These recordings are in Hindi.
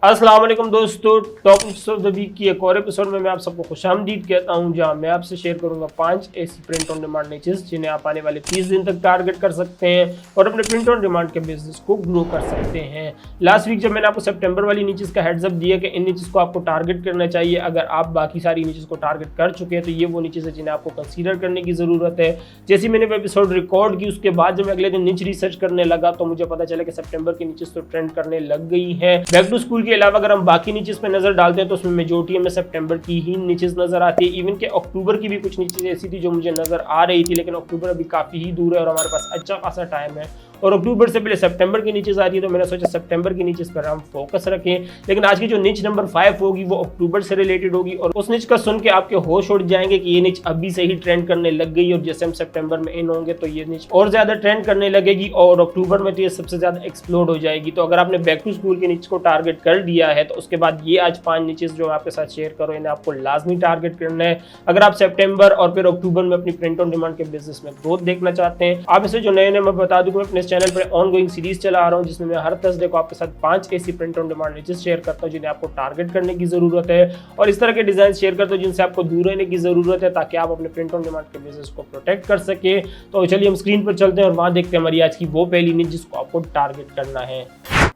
अस्सलाम वालेकुम दोस्तों, टॉपिक्स ऑफ द वीक की एक और एपिसोड में मैं आप सबको खुशामदीद कहता हूं, जहां मैं आपसे शेयर करूंगा 5 ऐसी प्रिंट ऑन डिमांड निचेस जिन्हें आप आने वाले 30 दिन तक टारगेट कर सकते हैं और अपने प्रिंट ऑन डिमांड के बिजनेस को ग्रो कर सकते हैं। लास्ट वीक जब मैंने आपको सितंबर वाली निचेस का हेड्स अप दिया कि इन निचेस को आपको टारगेट करना चाहिए, अगर आप बाकी सारी निचेस को टारगेट कर चुके हैं तो ये वो निचेस है जिन्हें आपको कंसीडर करने की जरूरत है। जैसे मैंने वो एपिसोड रिकॉर्ड की, उसके बाद जब मैं अगले दिन निच रिसर्च करने लगा तो मुझे पता चला कि सितंबर की निचेस तो ट्रेंड करने लग गई है। बैक टू स्कूल के अलावा अगर हम बाकी नीचेस पे नजर डालते हैं तो उसमें मेजोरिटी हमें सितंबर की ही नीचेस नजर आती है। इवन के अक्टूबर की भी कुछ नीचेस ऐसी थी जो मुझे नजर आ रही थी, लेकिन अक्टूबर अभी काफी ही दूर है और हमारे पास अच्छा खासा टाइम है और अक्टूबर से पहले सितंबर की नीचेस आ रही है, तो मैंने सोचा सितंबर की नीचेस पर हम फोकस रखें। लेकिन आज की जो निच नंबर 5 होगी वो अक्टूबर से रिलेटेड होगी और उस निच का सुन के आपके होश उड़ जाएंगे कि ये निच अभी से ही ट्रेंड करने लग गई और जैसे हम सितंबर में इन होंगे तो ये निच और ज्यादा ट्रेंड करने लगेगी और अक्टूबर में तो ये सबसे ज्यादा एक्सप्लोड हो जाएगी। तो अगर आपने बैक टू स्कूल के निच को टारगेट कर दिया है तो उसके बाद ये आज 5 निचेस जो मैं आपके साथ शेयर करो इन्हें आपको लाजमी टारगेट करना है अगर आप सितंबर और फिर अक्टूबर में अपनी प्रिंट ऑन डिमांड के बिजनेस में ग्रोथ देखना चाहते हैं। आप इसे जो नए मैं बता दूं, मैं अपने चैनल पर ऑनगोइंग सीरीज चला रहा हूं जिसमें मैं हर थर्सडे को आपके साथ 5 ऐसी print on demand niches share करता हूं जिन्हें आपको टारगेट करने की जरूरत है और इस तरह के डिजाइन शेयर करता हूं जिनसे आपको दूर रहने की जरूरत है ताकि आप अपने प्रिंट ऑन डिमांड के बिजनेस को प्रोटेक्ट कर सके। तो चलिए हम स्क्रीन पर चलते हैं और वहां देखते हैं हमारी आज की वो पहली निच जिसको आपको टारगेट करना है।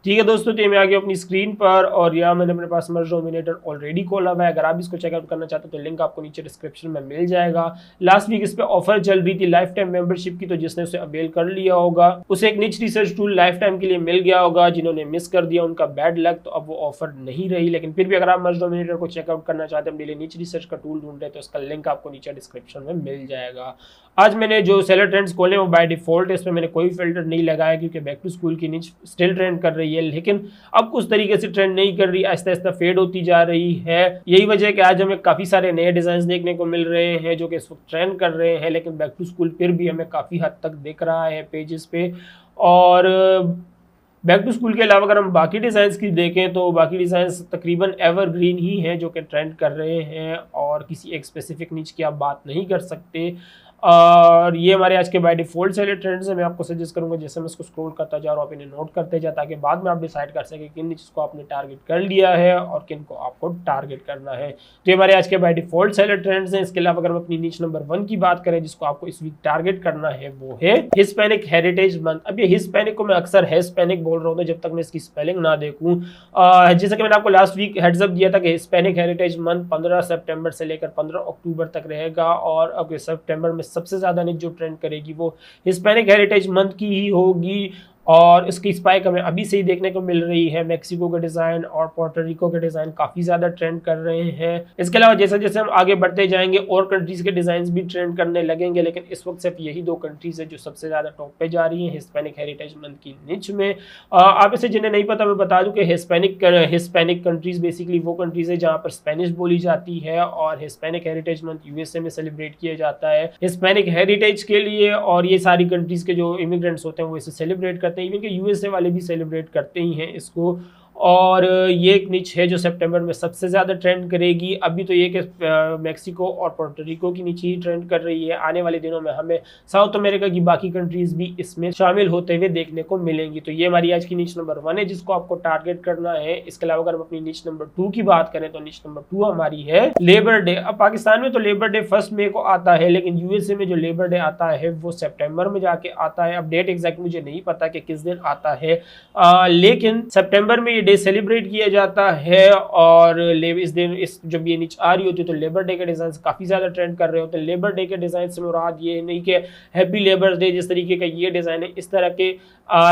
ठीक है दोस्तों, तो मैं आ गया अपनी स्क्रीन पर और यहाँ मैंने अपने पास मर्ज डोमिनेटर ऑलरेडी खोला हुआ है। अगर आप इसको चेकआउट करना चाहते हो तो लिंक आपको नीचे डिस्क्रिप्शन में मिल जाएगा। लास्ट वीक इस पे ऑफर चल रही थी लाइफ टाइम मेंबरशिप की, तो जिसने उसे अवेल कर लिया होगा उसे एक निच रिसर्च टूल लाइफ टाइम के लिए मिल गया होगा। जिन्होंने मिस कर दिया उनका बैड लक, तो अब वो ऑफर नहीं रही। लेकिन फिर भी अगर आप मर्ज डोमिनेटर को चेकआउट करना चाहते हैं, अपने लिए निच रिसर्च का टूल ढूंढ रहे तो उसका लिंक आपको नीचे डिस्क्रिप्शन में मिल जाएगा। आज मैंने जो सेलर ट्रेंड्स खोले वो बाय डिफॉल्ट है, इसमें मैंने कोई फिल्टर नहीं लगाया क्योंकि बैक टू स्कूल की निच स्टिल ट्रेंड कर रही है, लेकिन अब उस तरीके से ट्रेंड नहीं कर रही, आहिस्ता आहिस्ता फेड होती जा रही है। यही वजह है कि आज हमें काफी सारे नए डिजाइन देखने को मिल रहे हैं जो कि इस वक्त ट्रेंड कर रहे हैं, लेकिन बैक टू स्कूल फिर भी हमें काफी हद तक दिख रहा है पेजेस पे। और बैक टू स्कूल के अलावा अगर हम बाकी डिजाइन की देखें तो बाकी डिजाइन तकरीबन एवरग्रीन ही हैं जो कि ट्रेंड कर रहे हैं और किसी एक स्पेसिफिक नीच की आप बात नहीं कर सकते। और ये हमारे आज के बाय डिफॉल्ट सेलर ट्रेंड्स हैं। मैं आपको सजेस्ट करूंगा जैसे मैं इसको स्क्रॉल करता जा रहा हूँ आप इन्हें नोट करते जाए ताकि बाद में आप डिसाइड कर सकें किन निचेस को आपने टारगेट कर लिया है और किन को आपको टारगेट करना है। तो ये हमारे आज के बाय डिफॉल्ट सेलर ट्रेंड्स हैं। इसके अलावा अगर हम अपनी निच नंबर 1 की बात करें जिसको आपको इस वीक टारगेट करना है वो है हिस्पैनिक हेरिटेज मंथ। अब ये हिस्पैनिक को मैं अक्सर हिस्पैनिक बोल रहा हूँ जब तक मैं इसकी स्पेलिंग ना देखूँ। जैसा कि मैंने आपको लास्ट वीक हेड्स अप दिया था कि हिस्पैनिक हेरिटेज मंथ 15 सितंबर से लेकर 15 अक्टूबर तक रहेगा और अब सितंबर में सबसे ज्यादा निच जो ट्रेंड करेगी वो हिस्पैनिक हेरिटेज मंथ की ही होगी और इसकी स्पाइक हमें अभी से ही देखने को मिल रही है। मेक्सिको के डिजाइन और पोर्टो रिको के डिजाइन काफी ज्यादा ट्रेंड कर रहे हैं। इसके अलावा जैसे जैसे हम आगे बढ़ते जाएंगे और कंट्रीज के डिजाइन भी ट्रेंड करने लगेंगे, लेकिन इस वक्त सिर्फ यही 2 कंट्रीज है जो सबसे ज्यादा टॉप पे जा रही है हिस्पैनिक हेरिटेज मंथ की निच में। आप इसे जिन्हें नहीं पता मैं बता दूं कि हिस्पैनिक कंट्रीज बेसिकली वो कंट्रीज है जहां पर स्पेनिश बोली जाती है और हिस्पैनिक हेरिटेज मंथ यूएसए में सेलिब्रेट किया जाता है हिस्पैनिक हेरिटेज के लिए और ये सारी कंट्रीज के जो इमिग्रेंट्स होते हैं वो इसे सेलिब्रेट करते हैं। इवन के यूएसए वाले भी सेलिब्रेट करते ही हैं इसको और ये एक निच है जो सितंबर में सबसे ज़्यादा ट्रेंड करेगी। अभी तो ये कि मेक्सिको और पोर्टो रिको की नीचे ही ट्रेंड कर रही है, आने वाले दिनों में हमें साउथ अमेरिका की बाकी कंट्रीज भी इसमें शामिल होते हुए देखने को मिलेंगी। तो ये हमारी आज की निच नंबर 1 है जिसको आपको टारगेट करना है। इसके अलावा अगर हम अपनी निच नंबर 2 की बात करें तो निच नंबर 2 हमारी है लेबर डे। अब पाकिस्तान में तो लेबर डे 1 मई को आता है, लेकिन यूएसए में जो लेबर डे आता है वो सितंबर में जाके आता है। अब डेट एग्जैक्ट मुझे नहीं पता कि किस दिन आता है, लेकिन सितंबर में डे सेलिब्रेट किया जाता है और इस दिन जब ये निच आ रही होती है तो लेबर डे के डिजाइन काफी ज्यादा ट्रेंड कर रहे होते हैं। लेबर डे के डिजाइन से मुराद ये नहीं कि हैप्पी लेबर डे जिस तरीके का ये डिजाइन है, इस तरह के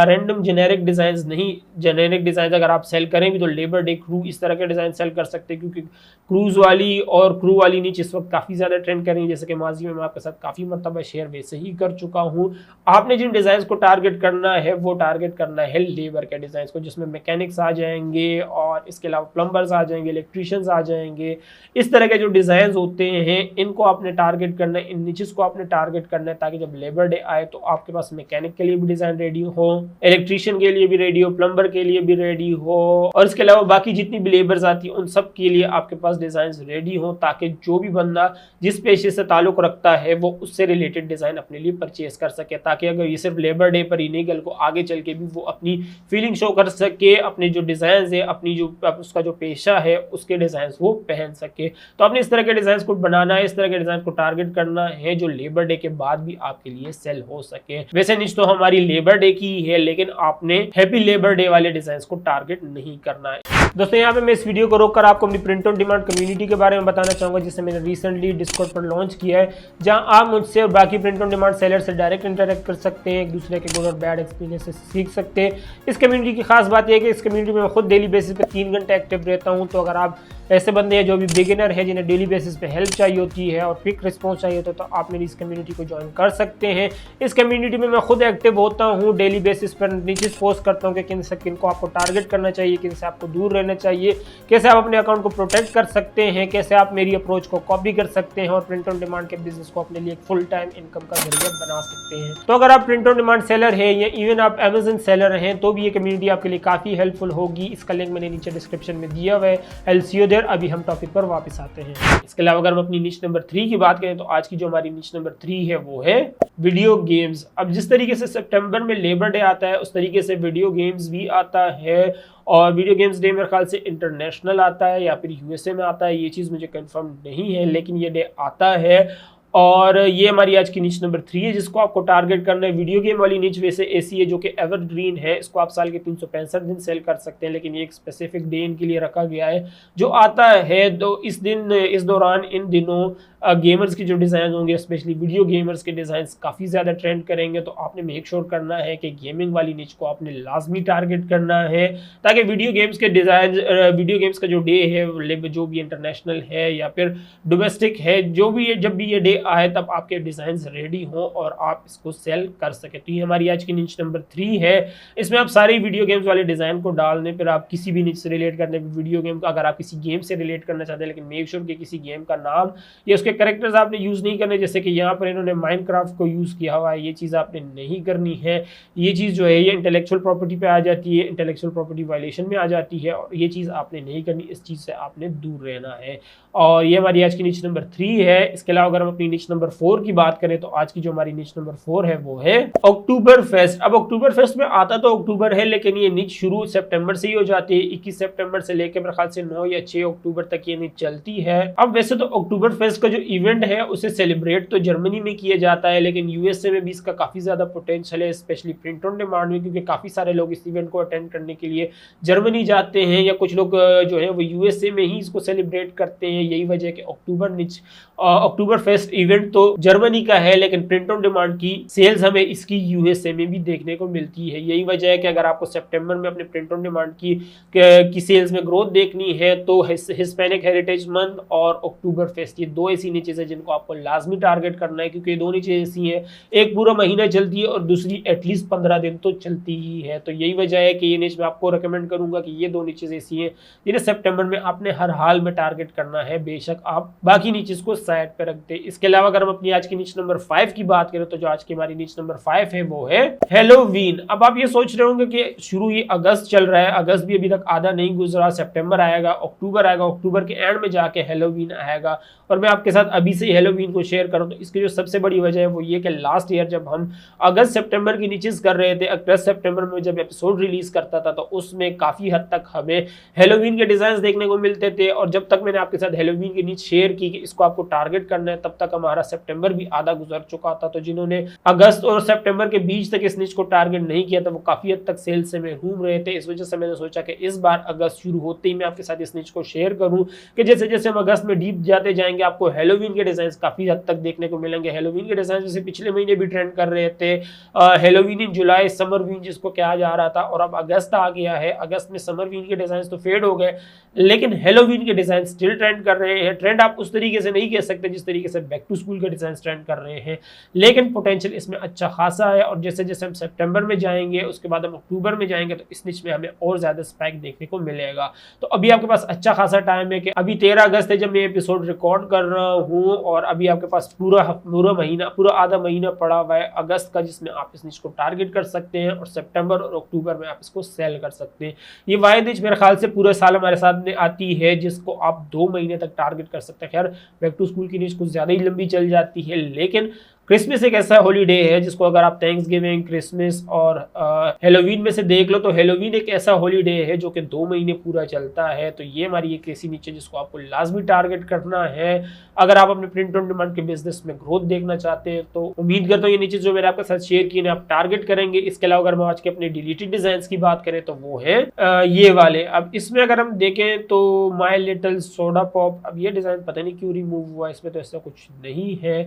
रैंडम जेनेरिक डिजाइन नहीं। जेनेरिक डिजाइन अगर आप सेल करेंगे तो लेबर डे क्रू इस तरह के डिजाइन सेल कर सकते हैं क्योंकि क्रूज वाली और क्रू वाली निच इस वक्त काफी ज्यादा ट्रेंड करेंगे। जैसे कि माजी में मैं आपके साथ काफी मरतबा शेयर वैसे ही कर चुका हूँ। आपने जिन डिजाइन को टारगेट करना है वो टारगेट करना है लेबर के डिजाइन को जिसमें मैकेनिक्स आ जाएंगे और इसके अलावा प्लम्बर्स आ जाएंगे, इलेक्ट्रीशियंस आ जाएंगे। इस तरह के जो डिजाइन होते हैं इनको आपने टारगेट करना है, इन निचेस को आपने टारगेट करना है ताकि जब लेबर डे आए तो आपके पास मैकेनिक के लिए भी डिजाइन रेडी हो, इलेक्ट्रीशियन के लिए भी रेडी हो, प्लम्बर के लिए भी रेडी हो और इसके अलावा बाकी जितनी भी लेबर्स आती है उन सब के लिए आपके पास डिजाइन रेडी हो ताकि जो भी बंदा जिस पेशे से ताल्लुक रखता है वो उससे रिलेटेड डिजाइन अपने लिए परचेज कर सके, ताकि अगर ये सिर्फ लेबर डे पर ही नहीं कल को आगे चल के भी वो अपनी फीलिंग शो कर सके, अपने जो डिजाइन है, अपनी जो उसका जो पेशा है उसके डिज़ाइन वो पहन सके। तो आपने इस तरह के डिज़ाइन को बनाना है, इस तरह के डिज़ाइन को टारगेट करना है जो लेबर डे के बाद भी आपके लिए सेल हो सके। वैसे निच तो हमारी लेबर डे की है, लेकिन आपने हैप्पी लेबर डे वाले डिज़ाइन को टारगेट नहीं करना है। दोस्तों यहाँ पे मैं इस वीडियो को रोककर आपको अपनी प्रिंट ऑन डिमांड कम्युनिटी के बारे में बताना चाहूँगा, जिसे मैंने रिसेंटली डिस्कॉर्ड पर लॉन्च किया है, जहाँ आप मुझसे और बाकी प्रिंट ऑन डिमांड सेलर से डायरेक्ट इंटरेक्ट कर सकते हैं, एक दूसरे के गुड और बैड एक्सपीरियंस से सीख सकते हैं। इस कम्युनिटी की खास बात यह है कि इस कम्युनिटी में मैं खुद डेली बेसिस पे 3 घंटे एक्टिव रहता हूँ। तो अगर आप ऐसे बंदे हैं जो भी बिगिनर है, जिन्हें डेली बेसिस पे हेल्प चाहिए होती है और क्विक रिस्पॉन्स चाहिए होता है, तो आप मेरी इस कम्युनिटी को ज्वाइन कर सकते हैं। इस कम्युनिटी में मैं खुद एक्टिव होता हूँ, डेली बेसिस पर नीचे पोस्ट करता हूँ कि किन से किन को आपको टारगेट करना चाहिए, किन से आपको दूर रहना चाहिए, कैसे आप अपने अकाउंट को प्रोटेक्ट कर सकते हैं, कैसे आप मेरी अप्रोच को कॉपी कर सकते हैं और प्रिंट ऑन डिमांड के बिजनेस को अपने लिए एक फुल टाइम इनकम का जरिया बना सकते हैं। तो अगर आप प्रिंट ऑन डिमांड सेलर है या इवन आप अमेज़न सेलर हैं, तो भी ये कम्युनिटी आपके लिए काफ़ी हेल्पफुल होगी। इसका लिंक मैंने नीचे डिस्क्रिप्शन में दिया हुआ है। आई सी यू देयर। अभी हम टॉपिक पर वापस आते हैं। इसके अलावा अगर हम अपनी निच नंबर 3 की बात करें, तो आज की जो हमारी निच नंबर 3 है वो है वीडियो गेम्स। अब जिस तरीके से सितंबर में लेबर डे आता है, उस तरीके से वीडियो गेम्स भी आता है, और वीडियो गेम्स डे मेरे ख्याल से इंटरनेशनल आता है या फिर यूएसए में आता है, ये चीज़ मुझे कंफर्म नहीं है, लेकिन ये डे आता है। और ये हमारी आज की निच नंबर 3 है जिसको आपको टारगेट करना है। वीडियो गेम वाली निच वैसे ऐसी है जो कि एवरग्रीन है, इसको आप साल के 365 दिन सेल कर सकते हैं, लेकिन ये एक स्पेसिफिक डे इनके लिए रखा गया है जो आता है। तो इस दौरान इन दिनों गेमर्स की जो डिज़ाइन होंगे, स्पेशली वीडियो गेमर्स के डिज़ाइन काफ़ी ज़्यादा ट्रेंड करेंगे। तो आपने मेक श्योर करना है कि गेमिंग वाली निच को आपने लाजमी टारगेट करना है, ताकि वीडियो गेम्स के डिज़ाइन, वीडियो गेम्स का जो डे है, जो भी इंटरनेशनल है या फिर डोमेस्टिक है, जो भी जब भी ये डे आए तब आपके डिज़ाइंस रेडी हो और आप इसको सेल कर सके। तो ये हमारी आज की निच नंबर 3 है। इसमें आप सारे वीडियो गेम्स वाले डिज़ाइन को डाल दें, फिर आप किसी भी निच से रिलेट करने, वीडियो गेम का अगर आप किसी गेम से रिलेट करना चाहते हैं, लेकिन मेक श्योर कि किसी गेम का नाम या उसके कैरेक्टर्स आपने यूज़ नहीं करने, जैसे कि यहाँ पर इन्होंने माइनक्राफ्ट को यूज़ किया हुआ है, ये चीज़ आपने नहीं करनी है। ये चीज़ जो है ये इंटेलेक्चुअल प्रॉपर्टी पे आ जाती है, इंटेलेक्चुअल प्रॉपर्टी वायलेशन में आ जाती है, और ये चीज़ आपने नहीं करनी, इस चीज़ से आपने दूर रहना है। और ये हमारी आज की निच नंबर 3 है। इसके अलावा अगर हम अपनी निच नंबर 4 की बात करें, तो आज की जो हमारी निच नंबर 4 है वो है अक्टूबर फेस्ट। अब अक्टूबर फेस्ट में आता तो अक्टूबर है, लेकिन ये निच शुरू सितंबर से ही हो जाती है। 21 सितंबर से लेकर मेरे ख्याल से 9 या 6 अक्टूबर तक ये निच चलती है। अब वैसे तो अक्टूबर फेस्ट का जो इवेंट है उसे सेलिब्रेट तो जर्मनी में किया जाता है, लेकिन यूएसए में भी इसका काफ़ी ज़्यादा पोटेंशियल है, स्पेशली प्रिंट ऑन डिमांड में, क्योंकि काफ़ी सारे लोग इस इवेंट को अटेंड करने के लिए जर्मनी जाते हैं, या कुछ लोग जो है वो यूएसए में ही इसको सेलिब्रेट करते हैं। यही वजह है कि अक्टूबर फेस्ट इवेंट तो जर्मनी का है, लेकिन प्रिंट ऑन डिमांड की सेल्स हमें इसकी यूएसए में भी देखने को मिलती है। यही वजह है कि अगर आपको सितंबर में अपने प्रिंट ऑन डिमांड की सेल्स में ग्रोथ देखनी है, तो हिस्पैनिक हेरिटेज मंथ और अक्टूबर फेस्ट, ये दो ऐसी नीचेज है जिनको आपको लाजमी टारगेट करना है, क्योंकि ये दो नीचेज ऐसी हैं, एक पूरा महीना चलती है और दूसरी एटलीस्ट 15 दिन तो चलती ही है। तो यही वजह है कि ये नीच मैं आपको रिकमेंड करूंगा कि ये दो नीचेज ऐसी हैं जिन्हें सितंबर में आपने हर हाल में टारगेट करना है, बेशक आप बाकी नीचेज को साइड पे रख दे। इसके अलावा अगर हम अपनी आज की निच नंबर 5 की बात करें, तो जो आज की हमारी निच नंबर 5 है वो है हैलोवीन। अब आप ये सोच रहे होंगे कि शुरू ही अगस्त चल रहा है, अगस्त भी अभी तक आधा नहीं गुजरा, सितंबर आएगा, अक्टूबर आएगा, अक्टूबर के एंड में जाके हैलोवीन आएगा, और मैं आपके साथ अभी से ही हैलोवीन को शेयर करूं। तो इसकी जो सबसे बड़ी वजह है वो ये कि लास्ट ईयर जब हम अगस्त सितंबर की नीचेज कर रहे थे, अगस्त सितंबर में जब एपिसोड रिलीज करता था, तो उसमें काफी हद तक हमें हैलोवीन के डिजाइन देखने को मिलते थे। और जब तक मैंने आपके साथ हैलोवीन की नीच शेयर की कि इसको आपको टारगेट करना है, तब तक हमारा सितंबर भी आधा गुजर चुका था। तो जिन्होंने अगस्त और सितंबर के बीच तक इस निच को टारगेट नहीं किया था, वो काफी हद तक सेल्स से घूम रहे थे। इस वजह से मैंने सोचा कि इस बार अगस्त शुरू होते ही मैं आपके साथ इस निच को शेयर करूं कि जैसे जैसे हम अगस्त में डीप जाते जाएंगे, आपको हैलोवीन के डिजाइन काफी हद तक देखने को मिलेंगे। हैलोवीन के डिजाइन जैसे पिछले महीने भी ट्रेंड कर रहे थे, हैलोवीन इन जुलाई, समर वीन जिसको कहा जा रहा था, और अब अगस्त आ गया है। अगस्त में समर वीन के डिजाइन तो फेड हो गए, लेकिन हैलोवीन के डिजाइन स्टिल ट्रेंड कर रहे हैं। ट्रेंड आप उस तरीके से नहीं कह सकते जिस तरीके से बैक टू स्कूल के डिजाइन ट्रेंड कर रहे हैं, लेकिन पोटेंशियल इसमें अच्छा खासा है। और जैसे जैसे हम सितंबर में जाएंगे, उसके बाद हम अक्टूबर में जाएंगे, तो इस निच में हमें और ज्यादा स्पाइक देखने को मिलेगा। तो अभी आपके पास अच्छा खासा टाइम है कि अभी 13 अगस्त है जब मैं एपिसोड रिकॉर्ड कर रहा हूँ, और अभी आपके पास पूरा महीना, पूरा आधा महीना पड़ा हुआ है अगस्त का, जिसमें आप इस निच को टारगेट कर सकते हैं, और सितंबर और अक्टूबर में आप इसको सेल कर सकते हैं। ये वाइड निच मेरे ख्याल से पूरे साल हमारे साथ में आती है, जिसको आप 2 महीने तक टारगेट कर सकते हैं। खैर बैक टू स्कूल की निच कुछ ज्यादा ही लंबी चल जाती है, लेकिन क्रिसमस एक ऐसा हॉलीडे है जिसको अगर आप थैंक्सगिविंग, क्रिसमस और हेलोवीन में से देख लो तो हेलोवीन एक ऐसा हॉलीडे है जो कि 2 महीने पूरा चलता है। तो ये हमारी एक ऐसी नीचे जिसको आपको लाजमी टारगेट करना है अगर आप अपने प्रिंट ऑन डिमांड के बिजनेस में ग्रोथ देखना चाहते हैं। तो उम्मीद करता हूँ ये नीचे जो मैंने आपके साथ शेयर किए आप टारगेट करेंगे। इसके अलावा अगर हम आज के अपने डिलीटेड डिजाइन की बात करें तो वो है ये वाले। अब इसमें अगर हम देखें तो माई लिटिल सोडा पॉप, अब ये डिजाइन पता नहीं क्यों रिमूव हुआ, इसमें तो ऐसा कुछ नहीं है।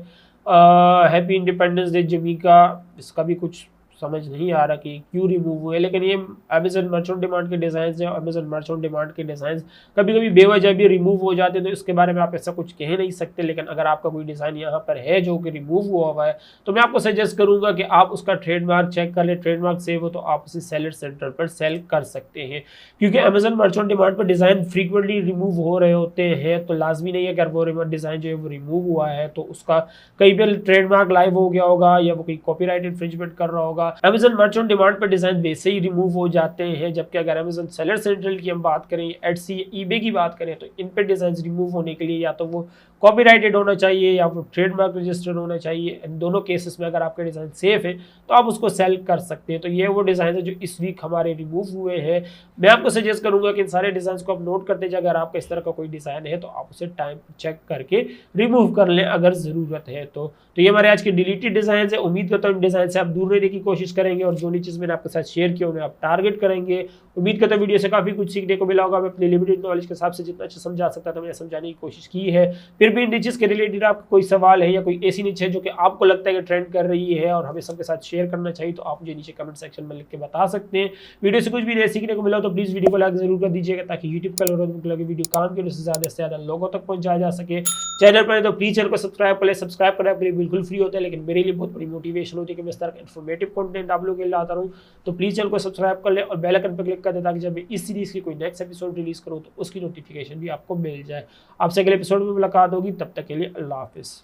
हैप्पी इंडिपेंडेंस डे जमीका, इसका भी कुछ समझ नहीं आ रहा कि क्यों रिमूव हुए, लेकिन ये अमेजन मर्च ऑन डिमांड के डिज़ाइन हैं। अमेजन मर्च ऑन डिमांड के डिज़ाइन कभी कभी बेवजह भी रिमूव हो जाते हैं, तो इसके बारे में आप ऐसा कुछ कह नहीं सकते। लेकिन अगर आपका कोई डिज़ाइन यहाँ पर है जो कि रिमूव हुआ है तो मैं आपको सजेस्ट करूँगा कि आप उसका ट्रेडमार्क चेक कर ले, ट्रेडमार्क सेव हो तो आप उसे सेलर सेंटर पर सेल कर सकते हैं। क्योंकि अमेजन मर्च ऑन डिमांड पर डिज़ाइन फ्रीक्वेंटली रिमूव हो रहे होते हैं, तो लाजमी नहीं है अगर वो डिज़ाइन जो है वो रिमूव हुआ है तो उसका कहीं पर ट्रेडमार्क लाइव हो गया होगा या वो कहीं कॉपीराइट इन्फ्रिंजमेंट कर रहा होगा। अमेजन मर्च ऑन डिमांड पर डिजाइन वैसे ही रिमूव हो जाते हैं, जबकि अगर अमेजन सेलर सेंट्रल की हम बात करें, एडसी, ईबे की बात करें तो इन पे डिजाइन रिमूव होने के लिए या तो वो कॉपीराइटेड होना चाहिए या वो ट्रेडमार्क रजिस्टर्ड होना चाहिए। इन दोनों केसेस में अगर आपके डिजाइन सेफ है तो आप उसको सेल कर सकते हैं। तो ये वो डिजाइन है जो इस वीक हमारे रिमूव हुए हैं। मैं आपको सजेस्ट करूंगा कि इन सारे डिजाइन को आप नोट करते जाए। अगर आपका इस तरह का कोई डिजाइन है तो आप उसे टाइम चेक करके रिमूव कर लें अगर जरूरत है तो ये हमारे आज के डिलीटेड डिजाइन है। उम्मीद करता हूँ इन डिजाइन से आप दूर रहने की कोशिश करेंगे और जो चीज मैंने आपके साथ शेयर किया उन्हें आप टारगेट करेंगे। उम्मीद करता हूँ वीडियो से काफी कुछ सीखने को मिला होगा। मैं अपनी लिमिटेड नॉलेज के हिसाब से जितना अच्छा समझा सकता था मैंने समझाने की कोशिश की है। फिर भी इन नीचेस के रिलेटेड आपका कोई सवाल है या कोई ऐसी नीचे है जो कि आपको लगता है कि ट्रेंड कर रही है और हमें सबके साथ शेयर करना चाहिए तो आप मुझे नीचे कमेंट सेक्शन में लिख के बता सकते हैं। वीडियो से कुछ भी नहीं सीखने को मिला तो प्लीज वीडियो को लाइक जरूर कर दीजिएगा ताकि यूट्यूब का एल्गोरिथम लगे वीडियो काम के उससे ज्यादा से ज्यादा लोगों तक पहुंचाया जा सके। चैनल पर तो प्लीज चैनल को सब्सक्राइब कर ले। सब्सक्राइब करने के लिए बिल्कुल फ्री होता है, लेकिन मेरे लिए बहुत बड़ी मोटिवेशन होती है कि मैं इस तरह का इन्फॉर्मेटिव कंटेंट आप लोगों के लिए लाता रहूं। तो प्लीज चैनल को सब्सक्राइब कर ले और बेल आइकन पर क्लिक कर दे ताकि जब मैं इस सीरीज की कोई नेक्स्ट एपिसोड रिलीज करूं तो उसकी नोटिफिकेशन भी आपको मिल जाए। आपसे अगले एपिसोड में मुलाकात होगी, तब तक के लिए अल्लाह हाफिज।